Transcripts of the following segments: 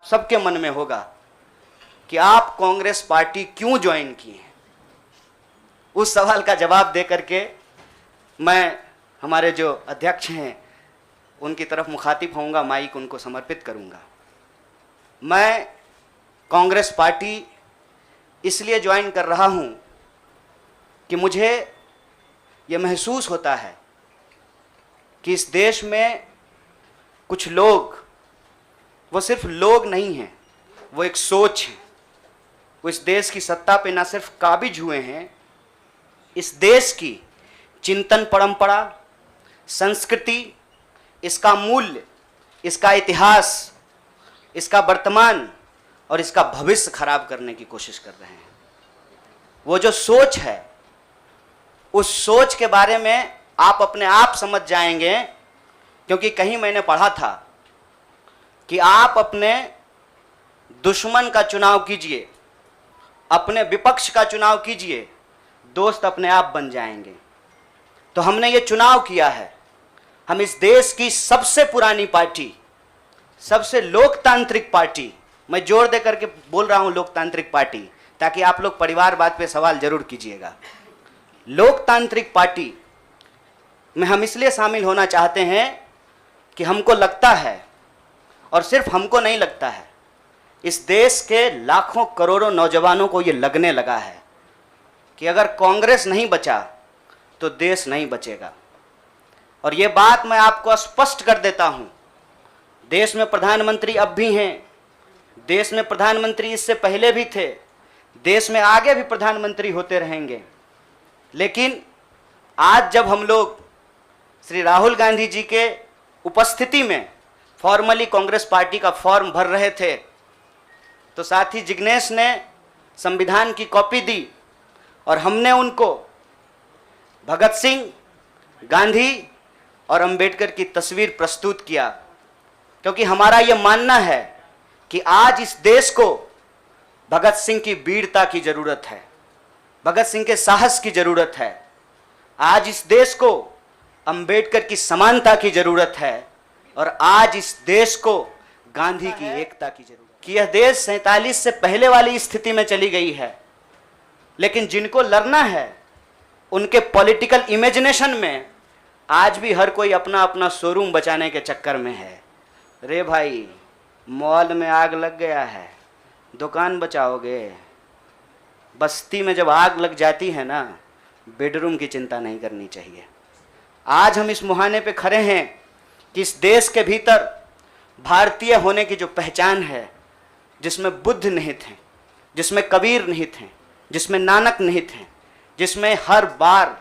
सबके मन में होगा कि आप कांग्रेस पार्टी क्यों ज्वाइन किए हैं। उस सवाल का जवाब दे करके मैं हमारे जो अध्यक्ष हैं उनकी तरफ मुखातिब होऊंगा, माइक उनको समर्पित करूंगा। मैं कांग्रेस पार्टी इसलिए ज्वाइन कर रहा हूं कि मुझे ये महसूस होता है कि इस देश में कुछ लोग, वो सिर्फ लोग नहीं हैं, वो एक सोच है। वो इस देश की सत्ता पे ना सिर्फ काबिज हुए हैं, इस देश की चिंतन परंपरा, संस्कृति, इसका मूल्य, इसका इतिहास, इसका वर्तमान और इसका भविष्य खराब करने की कोशिश कर रहे हैं। वो जो सोच है, उस सोच के बारे में आप अपने आप समझ जाएंगे, क्योंकि कहीं मैंने पढ़ा था कि आप अपने दुश्मन का चुनाव कीजिए, अपने विपक्ष का चुनाव कीजिए, दोस्त अपने आप बन जाएंगे। तो हमने ये चुनाव किया है। हम इस देश की सबसे पुरानी पार्टी, सबसे लोकतांत्रिक पार्टी, मैं जोर दे करके बोल रहा हूं लोकतांत्रिक पार्टी, ताकि आप लोग परिवारवाद पे सवाल जरूर कीजिएगा। लोकतांत्रिक पार्टी में हम इसलिए शामिल होना चाहते हैं कि हमको लगता है, और सिर्फ हमको नहीं लगता है, इस देश के लाखों करोड़ों नौजवानों को ये लगने लगा है कि अगर कांग्रेस नहीं बचा तो देश नहीं बचेगा। और ये बात मैं आपको स्पष्ट कर देता हूं, देश में प्रधानमंत्री अब भी हैं, देश में प्रधानमंत्री इससे पहले भी थे, देश में आगे भी प्रधानमंत्री होते रहेंगे। लेकिन आज जब हम लोग श्री राहुल गांधी जी के उपस्थिति में फॉर्मली कांग्रेस पार्टी का फॉर्म भर रहे थे, तो साथी जिग्नेश ने संविधान की कॉपी दी और हमने उनको भगत सिंह, गांधी और अंबेडकर की तस्वीर प्रस्तुत किया, क्योंकि हमारा यह मानना है कि आज इस देश को भगत सिंह की वीरता की जरूरत है, भगत सिंह के साहस की जरूरत है। आज इस देश को अंबेडकर की समानता की जरूरत है, और आज इस देश को गांधी की एकता की जरूरत है। कि यह देश 47 से पहले वाली स्थिति में चली गई है, लेकिन जिनको लड़ना है उनके पॉलिटिकल इमेजिनेशन में आज भी हर कोई अपना अपना शोरूम बचाने के चक्कर में है। रे भाई, मॉल में आग लग गया है, दुकान बचाओगे? बस्ती में जब आग लग जाती है ना, बेडरूम की चिंता नहीं करनी चाहिए। आज हम इस मुहाने पे खड़े हैं कि इस देश के भीतर भारतीय होने की जो पहचान है, जिसमें बुद्ध निहित हैं, जिसमें कबीर निहित हैं, जिसमें नानक निहित हैं, जिसमें हर बार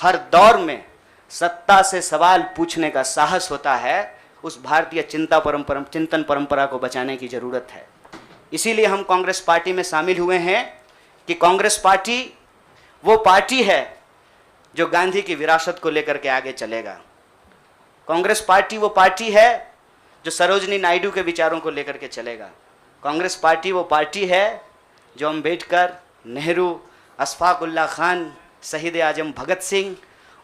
हर दौर में सत्ता से सवाल पूछने का साहस होता है, उस भारतीय चिंतन परंपरा को बचाने की जरूरत है। इसीलिए हम कांग्रेस पार्टी में शामिल हुए हैं कि कांग्रेस पार्टी वो पार्टी है जो गांधी की विरासत को लेकर के आगे चलेगा। कांग्रेस पार्टी वो पार्टी है जो सरोजनी नायडू के विचारों को लेकर के चलेगा। कांग्रेस पार्टी वो पार्टी है जो अम्बेडकर, नेहरू, अशफाक उल्लाह खान, शहीद आजम भगत सिंह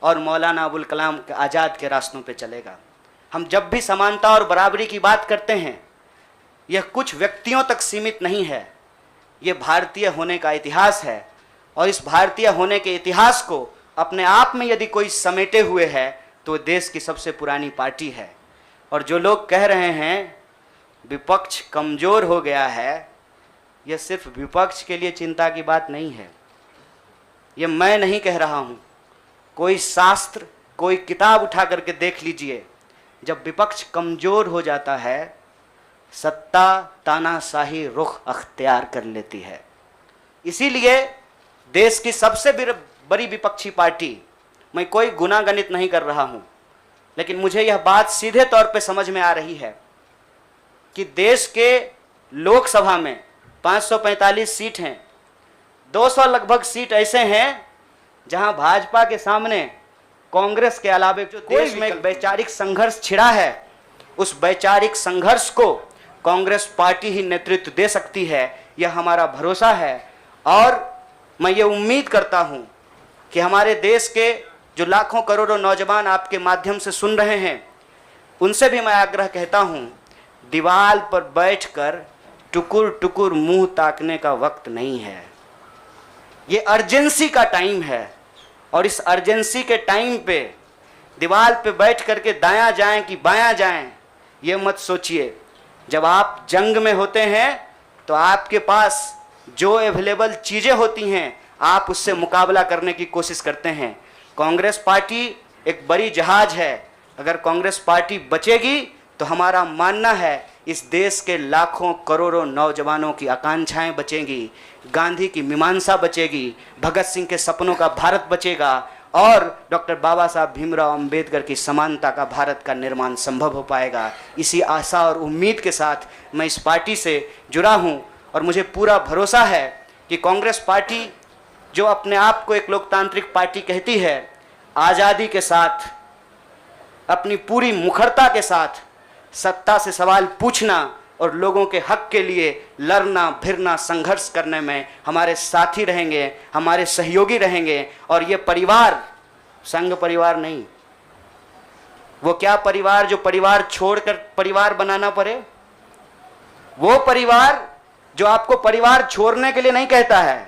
और मौलाना अबुल कलाम आज़ाद के रास्तों पे चलेगा। हम जब भी समानता और बराबरी की बात करते हैं, यह कुछ व्यक्तियों तक सीमित नहीं है, यह भारतीय होने का इतिहास है। और इस भारतीय होने के इतिहास को अपने आप में यदि कोई समेटे हुए है तो देश की सबसे पुरानी पार्टी है। और जो लोग कह रहे हैं विपक्ष कमज़ोर हो गया है, यह सिर्फ विपक्ष के लिए चिंता की बात नहीं है। यह मैं नहीं कह रहा हूँ, कोई शास्त्र, कोई किताब उठा करके देख लीजिए। जब विपक्ष कमज़ोर हो जाता है, सत्ता तानाशाही रुख अख्तियार कर लेती है। इसीलिए देश की सबसे बड़ी विपक्षी पार्टी, मैं कोई गुनागणित नहीं कर रहा हूँ, लेकिन मुझे यह बात सीधे तौर पे समझ में आ रही है कि देश के लोकसभा में 545 सीट हैं, 200 लगभग सीट ऐसे हैं जहां भाजपा के सामने कांग्रेस के अलावे जो देश में एक वैचारिक संघर्ष छिड़ा है, उस वैचारिक संघर्ष को कांग्रेस पार्टी ही नेतृत्व दे सकती है, यह हमारा भरोसा है। और मैं ये उम्मीद करता हूं कि हमारे देश के जो लाखों करोड़ों नौजवान आपके माध्यम से सुन रहे हैं, उनसे भी मैं आग्रह कहता हूं, दीवार पर बैठकर टुकुर टुकुर मुंह ताकने का वक्त नहीं है। ये अर्जेंसी का टाइम है और इस अर्जेंसी के टाइम पे दीवार पे बैठ करके दायां जाएं कि बायां जाएं, ये मत सोचिए। जब आप जंग में होते हैं तो आपके पास जो अवेलेबल चीज़ें होती हैं आप उससे मुकाबला करने की कोशिश करते हैं। कांग्रेस पार्टी एक बड़ी जहाज है, अगर कांग्रेस पार्टी बचेगी तो हमारा मानना है इस देश के लाखों करोड़ों नौजवानों की आकांक्षाएं बचेंगी, गांधी की मीमांसा बचेगी, भगत सिंह के सपनों का भारत बचेगा और डॉक्टर बाबा साहब भीमराव अंबेडकर की समानता का भारत का निर्माण संभव हो पाएगा। इसी आशा और उम्मीद के साथ मैं इस पार्टी से जुड़ा हूं और मुझे पूरा भरोसा है कि कांग्रेस पार्टी जो अपने आप को एक लोकतांत्रिक पार्टी कहती है, आज़ादी के साथ, अपनी पूरी मुखरता के साथ सत्ता से सवाल पूछना और लोगों के हक के लिए लड़ना भिड़ना संघर्ष करने में हमारे साथी रहेंगे, हमारे सहयोगी रहेंगे। और ये परिवार संघ परिवार नहीं, वो क्या परिवार जो परिवार छोड़कर परिवार बनाना पड़े, वो परिवार जो आपको परिवार छोड़ने के लिए नहीं कहता है,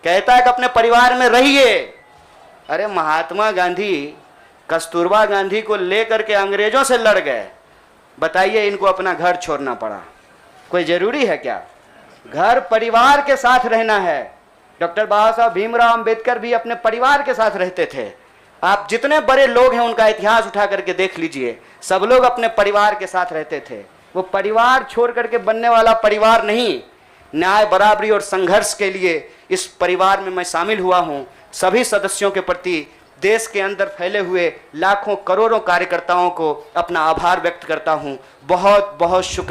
कहता है कि अपने परिवार में रहिए। अरे महात्मा गांधी कस्तूरबा गांधी को लेकर के अंग्रेजों से लड़ गए, बताइए इनको अपना घर छोड़ना पड़ा, कोई जरूरी है क्या? घर परिवार के साथ रहना है। डॉक्टर बाबा साहब भीमराव अंबेडकर भी अपने परिवार के साथ रहते थे। आप जितने बड़े लोग हैं उनका इतिहास उठा करके देख लीजिए, सब लोग अपने परिवार के साथ रहते थे। वो परिवार छोड़ करके बनने वाला परिवार नहीं। न्याय बराबरी और संघर्ष के लिए इस परिवार में मैं शामिल हुआ हूँ। सभी सदस्यों के प्रति देश के अंदर फैले हुए लाखों करोड़ों कार्यकर्ताओं को अपना आभार व्यक्त करता हूँ। बहुत बहुत शुक्रिया।